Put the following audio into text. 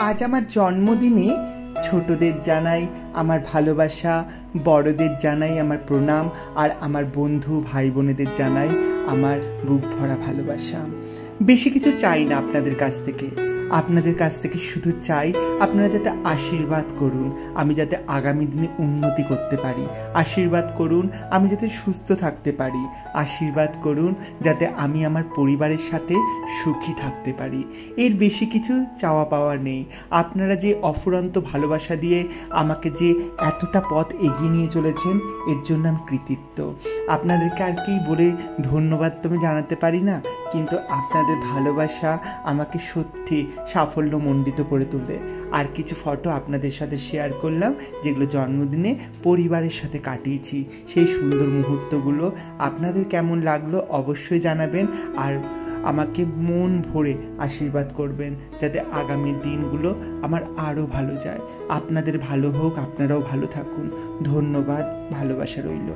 আজ আমার জন্মদিনে ছোটদের জানাই আমার ভালোবাসা, বড়দের জানাই আমার প্রণাম, আর আমার বন্ধু ভাই বোনেদের জানাই আমার বুক ভরা ভালোবাসা। বেশি কিছু চাই না আপনাদের কাছ থেকে, আপনাদের কাছ থেকে শুধু চাই আপনারা যাতে আশীর্বাদ করুন, আমি যাতে আগামী দিনে উন্নতি করতে পারি। আশীর্বাদ করুন আমি যাতে সুস্থ থাকতে পারি। আশীর্বাদ করুন যাতে আমি আমার পরিবারের সাথে সুখী থাকতে পারি। এর বেশি কিছু চাওয়া পাওয়া নেই। আপনারা যে অফুরন্ত ভালোবাসা দিয়ে আমাকে যে এতটা পথ এগিয়ে নিয়ে চলেছেন, এর জন্য আমি কৃতিত্ব। আপনাদেরকে আর কি বলে ধন্যবাদ তো আমি জানাতে পারি না, কিন্তু আপনাদের ভালোবাসা আমাকে সত্যি সাফল্যমণ্ডিত করে তোলে। আর কিছু ফটো আপনাদের সাথে শেয়ার করলাম, যেগুলো জন্মদিনে পরিবারের সাথে কাটিয়েছি। সেই সুন্দর মুহূর্তগুলো আপনাদের কেমন লাগলো অবশ্যই জানাবেন, আর আমাকে মন ভরে আশীর্বাদ করবেন যাতে আগামী দিনগুলো আমার আরও ভালো যায়। আপনাদের ভালো হোক, আপনারাও ভালো থাকুন। ধন্যবাদ, ভালোবাসা রইল।